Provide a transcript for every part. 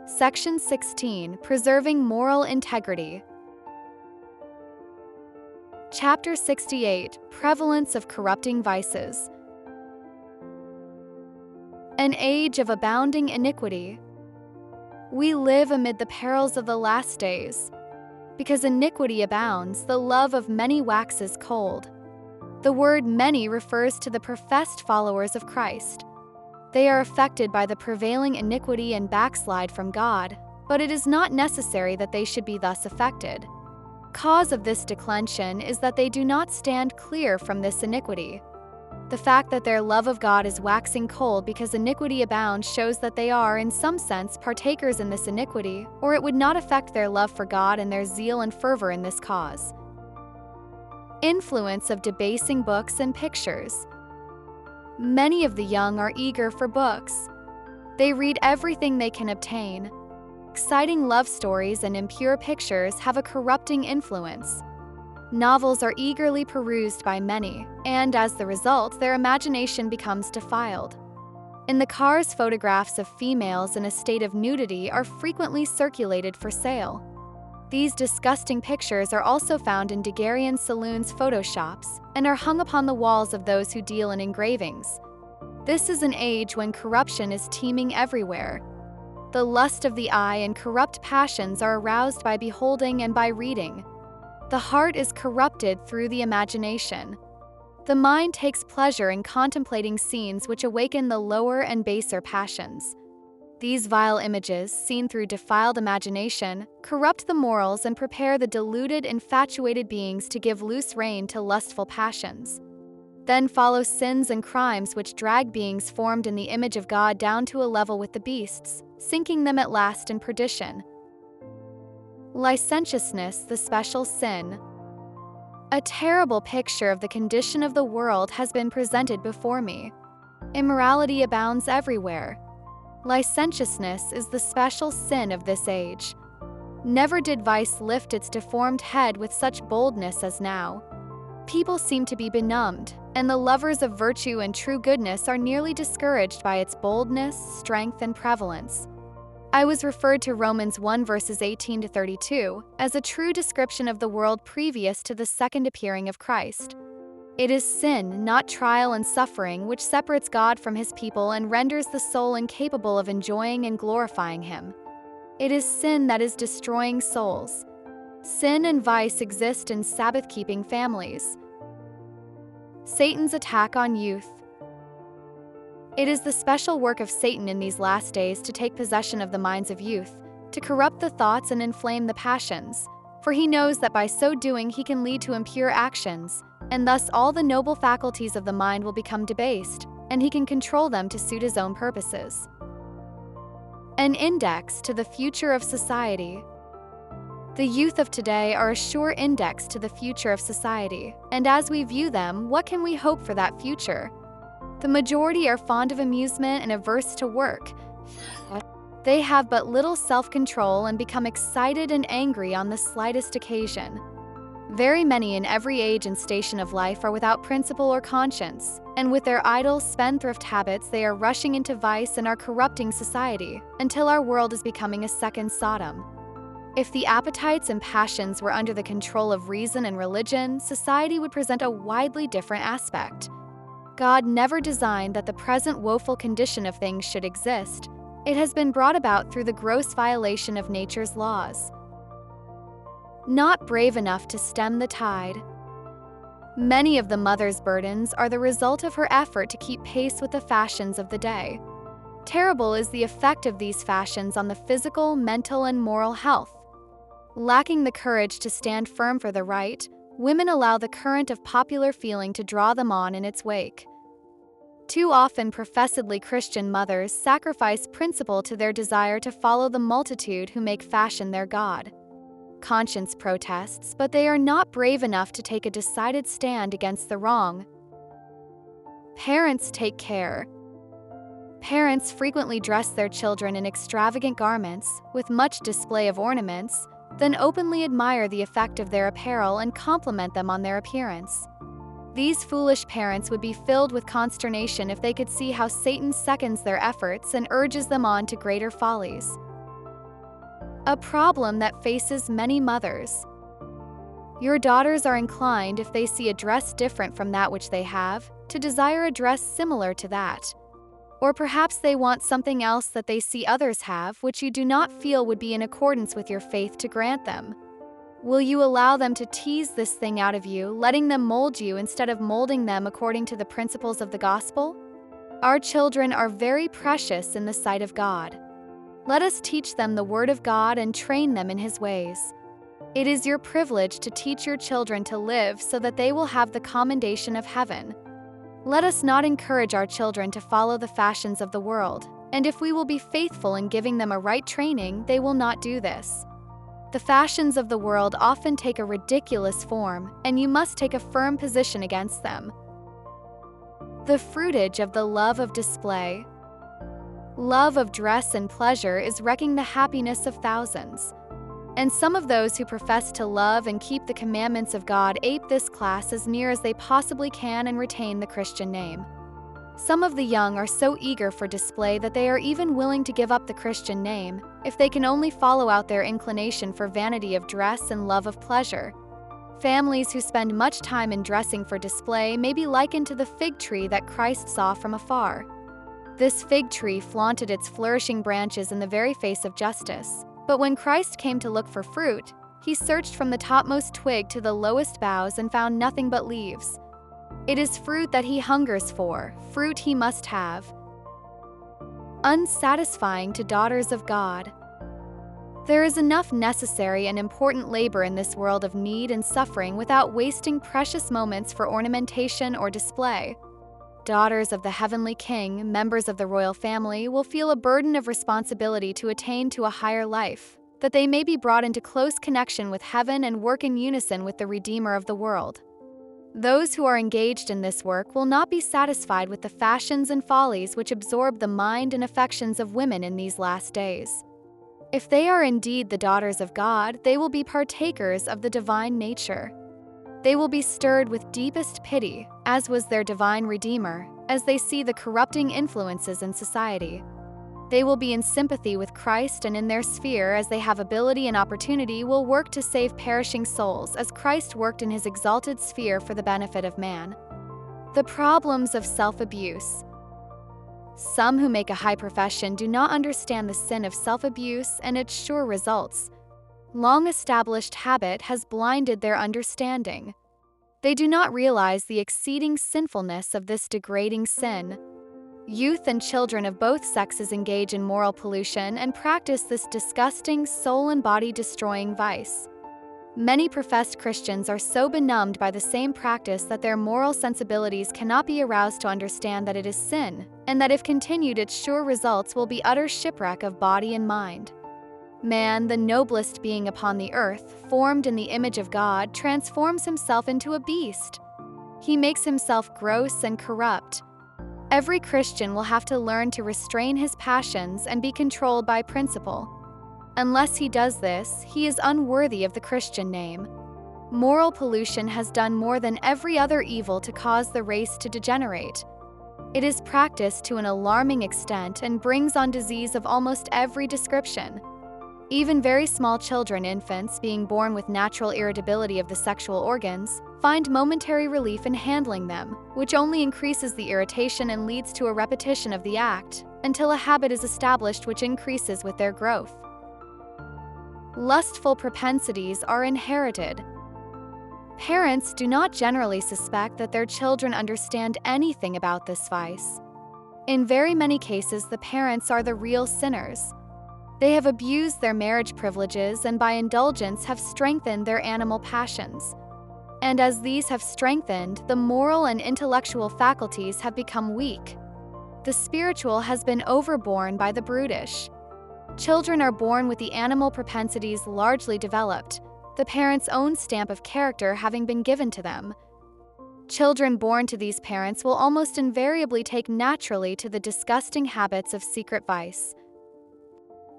Section 16, Preserving Moral Integrity. Chapter 68, Prevalence of Corrupting Vices. An age of abounding iniquity. We live amid the perils of the last days. Because iniquity abounds, the love of many waxes cold. The word many refers to the professed followers of Christ. They are affected by the prevailing iniquity and backslide from God, but it is not necessary that they should be thus affected. Cause of this declension is that they do not stand clear from this iniquity. The fact that their love of God is waxing cold because iniquity abounds shows that they are, in some sense, partakers in this iniquity, or it would not affect their love for God and their zeal and fervor in this cause. Influence of debasing books and pictures. Many of the young are eager for books. They read everything they can obtain. Exciting love stories and impure pictures have a corrupting influence. Novels are eagerly perused by many, and as the result, their imagination becomes defiled. In the cars, photographs of females in a state of nudity are frequently circulated for sale. These disgusting pictures are also found in Daguerrean saloons' photoshops and are hung upon the walls of those who deal in engravings. This is an age when corruption is teeming everywhere. The lust of the eye and corrupt passions are aroused by beholding and by reading. The heart is corrupted through the imagination. The mind takes pleasure in contemplating scenes which awaken the lower and baser passions. These vile images, seen through defiled imagination, corrupt the morals and prepare the deluded, infatuated beings to give loose rein to lustful passions. Then follow sins and crimes which drag beings formed in the image of God down to a level with the beasts, sinking them at last in perdition. Licentiousness, the special sin. A terrible picture of the condition of the world has been presented before me. Immorality abounds everywhere. Licentiousness is the special sin of this age. Never did vice lift its deformed head with such boldness as now. People seem to be benumbed, and the lovers of virtue and true goodness are nearly discouraged by its boldness, strength, and prevalence. I was referred to Romans 1 verses 18 to 32 as a true description of the world previous to the second appearing of Christ. It is sin, not trial and suffering, which separates God from His people and renders the soul incapable of enjoying and glorifying Him. It is sin that is destroying souls. Sin and vice exist in Sabbath-keeping families. Satan's attack on youth. It is the special work of Satan in these last days to take possession of the minds of youth, to corrupt the thoughts and inflame the passions, for he knows that by so doing he can lead to impure actions, and thus all the noble faculties of the mind will become debased, and he can control them to suit his own purposes. An index to the future of society. The youth of today are a sure index to the future of society, and as we view them, what can we hope for that future? The majority are fond of amusement and averse to work. They have but little self-control and become excited and angry on the slightest occasion. Very many in every age and station of life are without principle or conscience, and with their idle, spendthrift habits they are rushing into vice and are corrupting society, until our world is becoming a second Sodom. If the appetites and passions were under the control of reason and religion, society would present a widely different aspect. God never designed that the present woeful condition of things should exist. It has been brought about through the gross violation of nature's laws. Not brave enough to stem the tide. Many of the mother's burdens are the result of her effort to keep pace with the fashions of the day. Terrible is the effect of these fashions on the physical, mental, and moral health. Lacking the courage to stand firm for the right, women allow the current of popular feeling to draw them on in its wake. Too often professedly Christian mothers sacrifice principle to their desire to follow the multitude who make fashion their god. Conscience protests, but they are not brave enough to take a decided stand against the wrong. Parents take care. Parents frequently dress their children in extravagant garments, with much display of ornaments, then openly admire the effect of their apparel and compliment them on their appearance. These foolish parents would be filled with consternation if they could see how Satan seconds their efforts and urges them on to greater follies. a problem that faces many mothers. Your daughters are inclined, if they see a dress different from that which they have, to desire a dress similar to that. Or perhaps they want something else that they see others have, which you do not feel would be in accordance with your faith to grant them. Will you allow them to tease this thing out of you, letting them mold you instead of molding them according to the principles of the gospel? Our children are very precious in the sight of God. Let us teach them the Word of God and train them in His ways. It is your privilege to teach your children to live so that they will have the commendation of heaven. Let us not encourage our children to follow the fashions of the world, and if we will be faithful in giving them a right training, they will not do this. The fashions of the world often take a ridiculous form, and you must take a firm position against them. The fruitage of the love of display. Love of dress and pleasure is wrecking the happiness of thousands. And some of those who profess to love and keep the commandments of God ape this class as near as they possibly can and retain the Christian name. Some of the young are so eager for display that they are even willing to give up the Christian name, if they can only follow out their inclination for vanity of dress and love of pleasure. Families who spend much time in dressing for display may be likened to the fig tree that Christ saw from afar. This fig tree flaunted its flourishing branches in the very face of justice. But when Christ came to look for fruit, He searched from the topmost twig to the lowest boughs and found nothing but leaves. It is fruit that He hungers for, fruit He must have. Unsatisfying to daughters of God. There is enough necessary and important labor in this world of need and suffering without wasting precious moments for ornamentation or display. Daughters of the Heavenly King, members of the royal family, will feel a burden of responsibility to attain to a higher life, that they may be brought into close connection with heaven and work in unison with the Redeemer of the world. Those who are engaged in this work will not be satisfied with the fashions and follies which absorb the mind and affections of women in these last days. If they are indeed the daughters of God, they will be partakers of the divine nature. They will be stirred with deepest pity, as was their divine Redeemer, as they see the corrupting influences in society. They will be in sympathy with Christ, and in their sphere, as they have ability and opportunity, will work to save perishing souls as Christ worked in His exalted sphere for the benefit of man. The problems of self-abuse. Some who make a high profession do not understand the sin of self-abuse and its sure results. Long-established habit has blinded their understanding. They do not realize the exceeding sinfulness of this degrading sin. Youth and children of both sexes engage in moral pollution and practice this disgusting, soul and body destroying vice. Many professed Christians are so benumbed by the same practice that their moral sensibilities cannot be aroused to understand that it is sin, and that if continued, its sure results will be utter shipwreck of body and mind. Man, the noblest being upon the earth, formed in the image of God, transforms himself into a beast. He makes himself gross and corrupt. Every Christian will have to learn to restrain his passions and be controlled by principle. Unless he does this, he is unworthy of the Christian name. Moral pollution has done more than every other evil to cause the race to degenerate. It is practiced to an alarming extent and brings on disease of almost every description. Even very small children, infants, being born with natural irritability of the sexual organs, find momentary relief in handling them, which only increases the irritation and leads to a repetition of the act, until a habit is established which increases with their growth. Lustful propensities are inherited. Parents do not generally suspect that their children understand anything about this vice. In very many cases, the parents are the real sinners. They have abused their marriage privileges and by indulgence have strengthened their animal passions. And as these have strengthened, the moral and intellectual faculties have become weak. The spiritual has been overborne by the brutish. Children are born with the animal propensities largely developed, the parents' own stamp of character having been given to them. Children born to these parents will almost invariably take naturally to the disgusting habits of secret vice.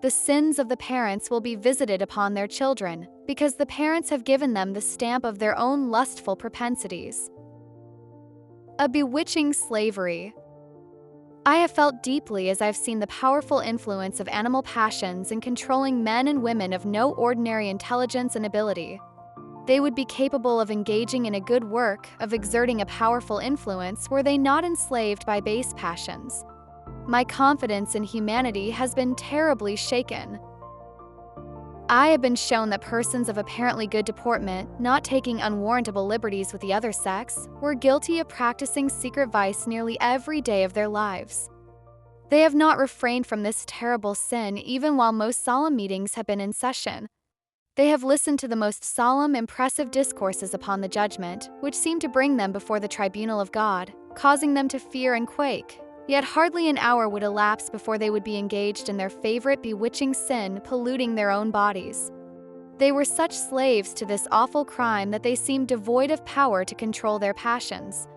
The sins of the parents will be visited upon their children, because the parents have given them the stamp of their own lustful propensities. A bewitching slavery. I have felt deeply as I've seen the powerful influence of animal passions in controlling men and women of no ordinary intelligence and ability. They would be capable of engaging in a good work, of exerting a powerful influence were they not enslaved by base passions. My confidence in humanity has been terribly shaken. I have been shown that persons of apparently good deportment, not taking unwarrantable liberties with the other sex, were guilty of practicing secret vice nearly every day of their lives. They have not refrained from this terrible sin even while most solemn meetings have been in session. They have listened to the most solemn, impressive discourses upon the judgment, which seem to bring them before the tribunal of God, causing them to fear and quake. Yet hardly an hour would elapse before they would be engaged in their favorite bewitching sin, polluting their own bodies. They were such slaves to this awful crime that they seemed devoid of power to control their passions.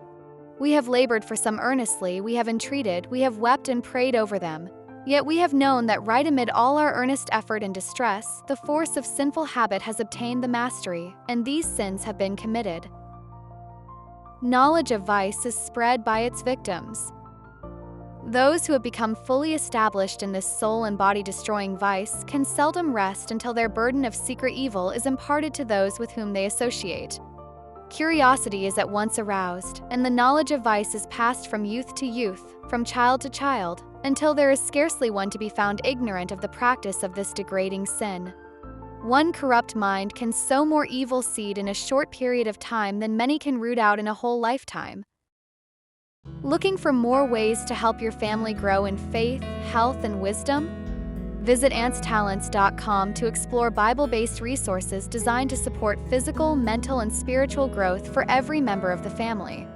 We have labored for some earnestly, we have entreated, we have wept and prayed over them. Yet we have known that right amid all our earnest effort and distress, the force of sinful habit has obtained the mastery, and these sins have been committed. Knowledge of vice is spread by its victims. Those who have become fully established in this soul and body destroying vice can seldom rest until their burden of secret evil is imparted to those with whom they associate. Curiosity is at once aroused, and the knowledge of vice is passed from youth to youth, from child to child, until there is scarcely one to be found ignorant of the practice of this degrading sin. One corrupt mind can sow more evil seed in a short period of time than many can root out in a whole lifetime. Looking for more ways to help your family grow in faith, health, and wisdom? Visit antstalents.com to explore Bible-based resources designed to support physical, mental, and spiritual growth for every member of the family.